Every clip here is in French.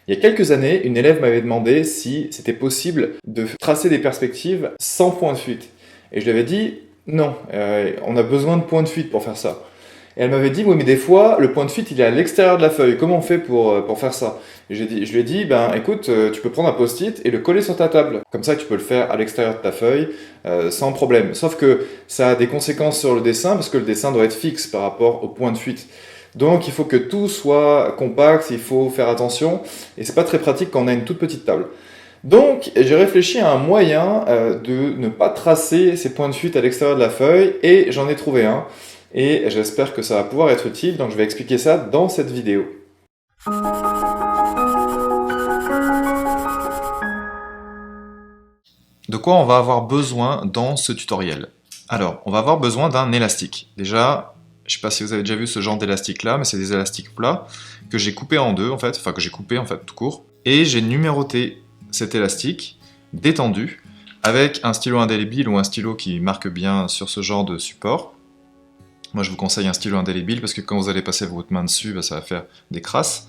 Il y a quelques années, une élève m'avait demandé si c'était possible de tracer des perspectives sans point de fuite. Et je lui avais dit, non, on a besoin de points de fuite pour faire ça. Et elle m'avait dit, oui, mais des fois, le point de fuite, il est à l'extérieur de la feuille. Comment on fait pour faire ça? Et je lui ai dit, ben écoute, tu peux prendre un post-it et le coller sur ta table. Comme ça, tu peux le faire à l'extérieur de ta feuille sans problème. Sauf que ça a des conséquences sur le dessin parce que le dessin doit être fixe par rapport au point de fuite. Donc il faut que tout soit compact, il faut faire attention. Et c'est pas très pratique quand on a une toute petite table. Donc j'ai réfléchi à un moyen de ne pas tracer ces points de fuite à l'extérieur de la feuille et j'en ai trouvé un. Et j'espère que ça va pouvoir être utile, donc je vais expliquer ça dans cette vidéo. De quoi on va avoir besoin dans ce tutoriel? Alors, on va avoir besoin d'un élastique. Déjà, je ne sais pas si vous avez déjà vu ce genre d'élastique là, mais c'est des élastiques plats que j'ai coupé en deux en fait, enfin que j'ai coupé en fait tout court. Et j'ai numéroté cet élastique détendu avec un stylo indélébile ou un stylo qui marque bien sur ce genre de support. Moi je vous conseille un stylo indélébile parce que quand vous allez passer votre main dessus, ça va faire des crasses.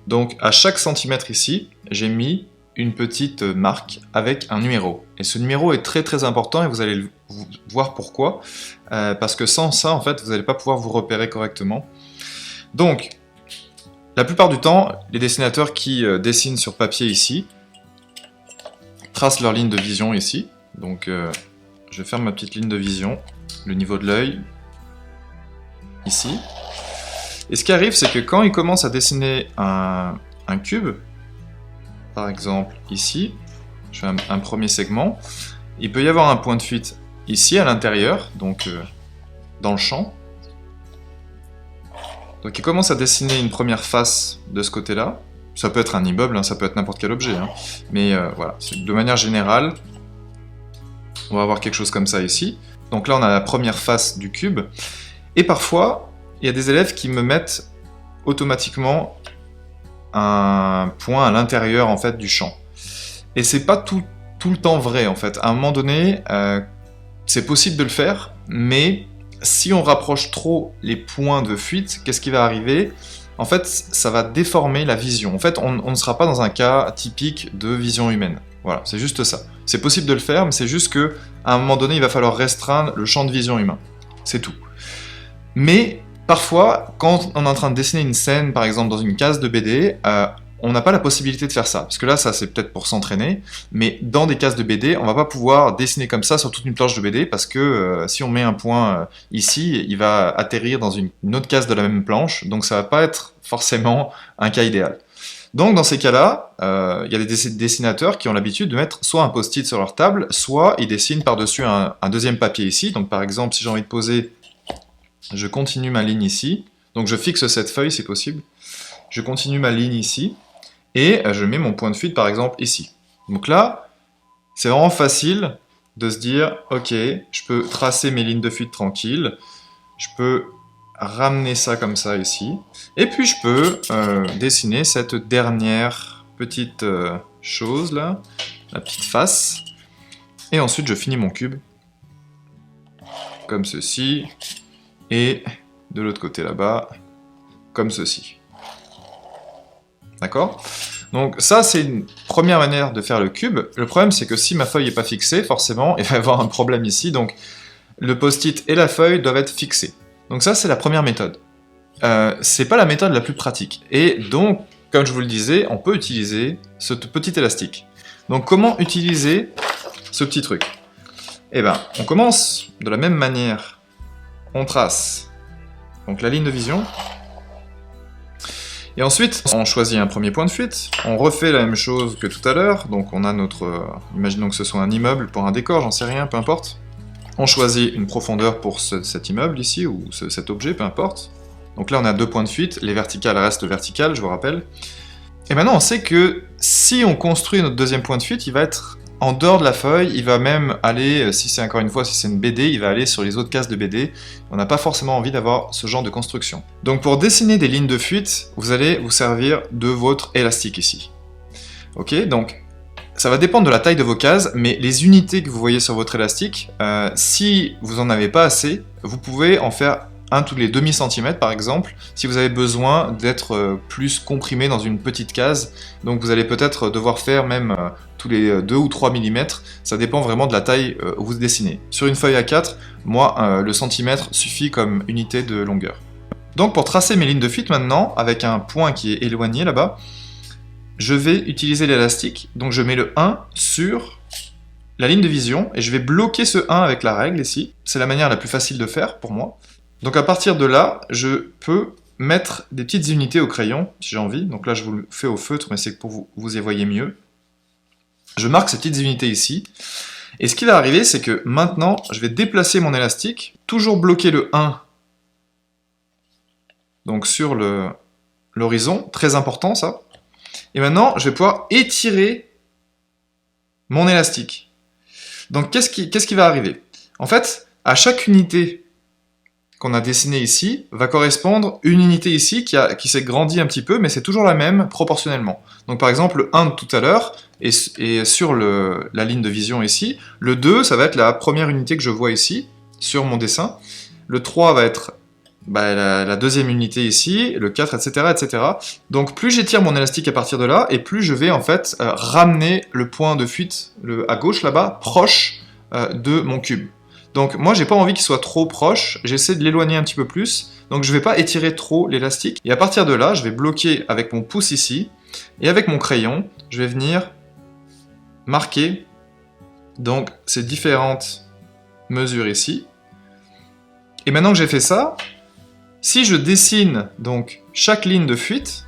Donc à chaque centimètre ici, j'ai mis une petite marque avec un numéro. Et ce numéro est très très important et vous allez voir pourquoi. Parce que sans ça, en fait, vous n'allez pas pouvoir vous repérer correctement. Donc, la plupart du temps, les dessinateurs qui dessinent sur papier ici, tracent leur ligne de vision ici. Donc, je ferme ma petite ligne de vision, le niveau de l'œil, ici. Et ce qui arrive, c'est que quand ils commencent à dessiner un cube, par exemple ici, je fais un premier segment, il peut y avoir un point de fuite ici à l'intérieur, donc dans le champ. Donc ils commencent à dessiner une première face de ce côté-là. Ça peut être un immeuble, hein, ça peut être n'importe quel objet, hein. Mais voilà, de manière générale, on va avoir quelque chose comme ça ici. Donc là on a la première face du cube, et parfois il y a des élèves qui me mettent automatiquement un point à l'intérieur en fait du champ. Et c'est pas tout le temps vrai en fait. À un moment donné, c'est possible de le faire, mais si on rapproche trop les points de fuite, qu'est-ce qui va arriver? En fait, ça va déformer la vision. En fait, on ne sera pas dans un cas typique de vision humaine. Voilà, c'est juste ça. C'est possible de le faire, mais c'est juste que à un moment donné, il va falloir restreindre le champ de vision humain. C'est tout. Mais parfois, quand on est en train de dessiner une scène, par exemple dans une case de BD, on n'a pas la possibilité de faire ça. Parce que là, ça c'est peut-être pour s'entraîner, mais dans des cases de BD, on va pas pouvoir dessiner comme ça sur toute une planche de BD, parce que si on met un point ici, il va atterrir dans une autre case de la même planche, donc ça va pas être forcément un cas idéal. Donc dans ces cas-là, il y a des dessinateurs qui ont l'habitude de mettre soit un post-it sur leur table, soit ils dessinent par-dessus un deuxième papier ici. Donc par exemple, si j'ai envie de poser, je continue ma ligne ici, donc je fixe cette feuille si possible, je continue ma ligne ici, et je mets mon point de fuite par exemple ici. Donc là, c'est vraiment facile de se dire, ok, je peux tracer mes lignes de fuite tranquilles, je peux ramener ça comme ça ici, et puis je peux dessiner cette dernière petite chose là, la petite face, et ensuite je finis mon cube, comme ceci, et de l'autre côté là-bas, comme ceci. D'accord? Donc ça, c'est une première manière de faire le cube. Le problème, c'est que si ma feuille n'est pas fixée, forcément, il va y avoir un problème ici. Donc le post-it et la feuille doivent être fixés. Donc ça, c'est la première méthode. C'est pas la méthode la plus pratique. Et donc, comme je vous le disais, on peut utiliser ce petit élastique. Donc comment utiliser ce petit truc? Eh bien, on commence de la même manière. On trace donc la ligne de vision. Et ensuite, on choisit un premier point de fuite, on refait la même chose que tout à l'heure, donc on a notre... imaginons que ce soit un immeuble pour un décor, j'en sais rien, peu importe. On choisit une profondeur pour cet immeuble ici, ou cet objet, peu importe. Donc là on a deux points de fuite, les verticales restent verticales, je vous rappelle. Et maintenant on sait que si on construit notre deuxième point de fuite, il va être en dehors de la feuille, il va même aller, si c'est encore une fois, si c'est une BD, il va aller sur les autres cases de BD. On n'a pas forcément envie d'avoir ce genre de construction. Donc pour dessiner des lignes de fuite, vous allez vous servir de votre élastique ici. Ok, donc ça va dépendre de la taille de vos cases, mais les unités que vous voyez sur votre élastique, si vous n'en avez pas assez, vous pouvez en faire un tous les demi-centimètres par exemple, si vous avez besoin d'être plus comprimé dans une petite case. Donc vous allez peut-être devoir faire même tous les 2 ou 3 mm, ça dépend vraiment de la taille où vous dessinez. Sur une feuille A4, moi, le centimètre suffit comme unité de longueur. Donc pour tracer mes lignes de fuite maintenant, avec un point qui est éloigné là-bas, je vais utiliser l'élastique, donc je mets le 1 sur la ligne de vision, et je vais bloquer ce 1 avec la règle ici. C'est la manière la plus facile de faire pour moi. Donc à partir de là, je peux mettre des petites unités au crayon, si j'ai envie. Donc là je vous le fais au feutre, mais c'est pour que vous y voyez mieux. Je marque ces petites unités ici. Et ce qui va arriver, c'est que maintenant, je vais déplacer mon élastique, toujours bloquer le 1 donc sur l'horizon, très important ça. Et maintenant, je vais pouvoir étirer mon élastique. Donc qu'est-ce qui va arriver? En fait, à chaque unité qu'on a dessinée ici, va correspondre une unité ici qui s'est grandie un petit peu, mais c'est toujours la même proportionnellement. Donc par exemple, le 1 de tout à l'heure est sur la ligne de vision ici. Le 2, ça va être la première unité que je vois ici, sur mon dessin. Le 3 va être la deuxième unité ici, le 4, etc., etc. Donc plus j'étire mon élastique à partir de là, et plus je vais en fait ramener le point de fuite à gauche là-bas, proche de mon cube. Donc moi j'ai pas envie qu'il soit trop proche, j'essaie de l'éloigner un petit peu plus, donc je vais pas étirer trop l'élastique, et à partir de là, je vais bloquer avec mon pouce ici, et avec mon crayon, je vais venir marquer donc ces différentes mesures ici. Et maintenant que j'ai fait ça, si je dessine donc chaque ligne de fuite,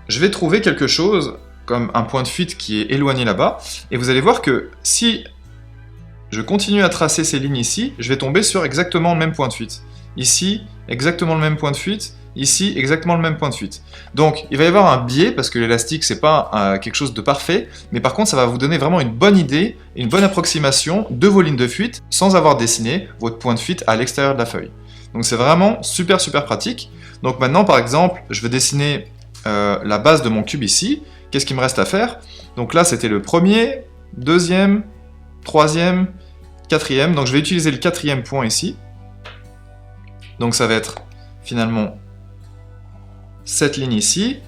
je vais trouver quelque chose comme un point de fuite qui est éloigné là-bas, et vous allez voir que si je continue à tracer ces lignes ici, je vais tomber sur exactement le même point de fuite. Ici, exactement le même point de fuite, ici, exactement le même point de fuite. Donc, il va y avoir un biais, parce que l'élastique, c'est pas quelque chose de parfait, mais par contre, ça va vous donner vraiment une bonne idée, une bonne approximation de vos lignes de fuite, sans avoir dessiné votre point de fuite à l'extérieur de la feuille. Donc c'est vraiment super pratique. Donc maintenant, par exemple, je vais dessiner la base de mon cube ici. Qu'est-ce qu'il me reste à faire? Donc là, c'était le premier, deuxième, troisième, quatrième. Donc je vais utiliser le quatrième point ici. Donc ça va être finalement cette ligne ici.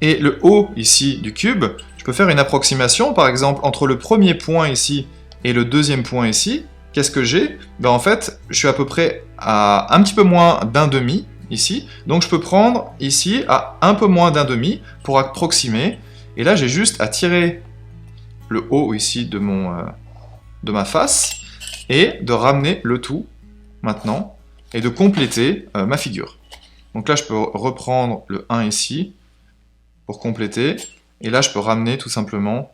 Et le haut ici du cube, je peux faire une approximation, par exemple, entre le premier point ici et le deuxième point ici. Qu'est-ce que j'ai? En fait, je suis à peu près à un petit peu moins d'un demi ici. Donc je peux prendre ici à un peu moins d'un demi pour approximer. Et là, j'ai juste à tirer le haut ici de ma face et de ramener le tout maintenant et de compléter ma figure. Donc là, je peux reprendre le 1 ici pour compléter. Et là, je peux ramener tout simplement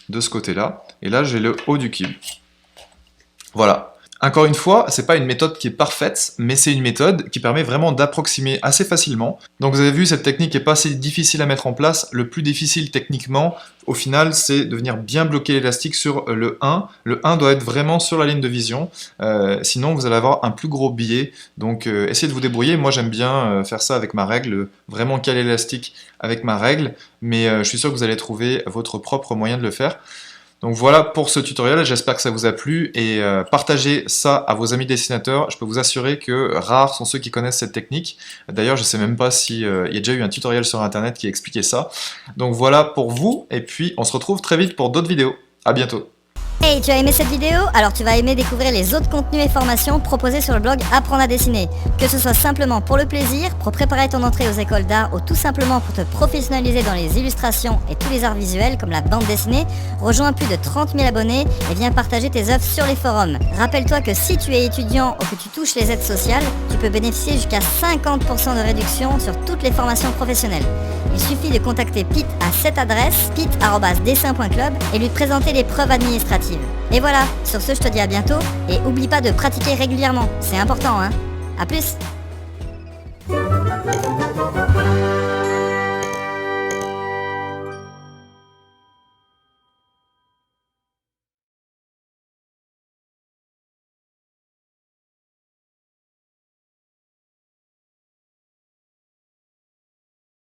de ce côté-là. Et là, j'ai le haut du cube. Voilà. Encore une fois, c'est pas une méthode qui est parfaite, mais c'est une méthode qui permet vraiment d'approximer assez facilement. Donc vous avez vu, cette technique est pas assez difficile à mettre en place. Le plus difficile techniquement, au final, c'est de venir bien bloquer l'élastique sur le 1. Le 1 doit être vraiment sur la ligne de vision, sinon vous allez avoir un plus gros biais. Donc essayez de vous débrouiller. Moi j'aime bien faire ça avec ma règle, vraiment caler l'élastique avec ma règle, mais je suis sûr que vous allez trouver votre propre moyen de le faire. Donc voilà pour ce tutoriel, j'espère que ça vous a plu et partagez ça à vos amis dessinateurs. Je peux vous assurer que rares sont ceux qui connaissent cette technique. D'ailleurs, je ne sais même pas s'il y a déjà eu un tutoriel sur internet qui expliquait ça. Donc voilà pour vous et puis on se retrouve très vite pour d'autres vidéos. À bientôt. Hey, tu as aimé cette vidéo? Alors tu vas aimer découvrir les autres contenus et formations proposés sur le blog Apprendre à dessiner. Que ce soit simplement pour le plaisir, pour préparer ton entrée aux écoles d'art ou tout simplement pour te professionnaliser dans les illustrations et tous les arts visuels comme la bande dessinée, rejoins plus de 30 000 abonnés et viens partager tes œuvres sur les forums. Rappelle-toi que si tu es étudiant ou que tu touches les aides sociales, tu peux bénéficier jusqu'à 50% de réduction sur toutes les formations professionnelles. Il suffit de contacter Pete à cette adresse, pete@dessin.club, et lui présenter les preuves administratives. Et voilà, sur ce je te dis à bientôt, et oublie pas de pratiquer régulièrement, c'est important hein. A plus.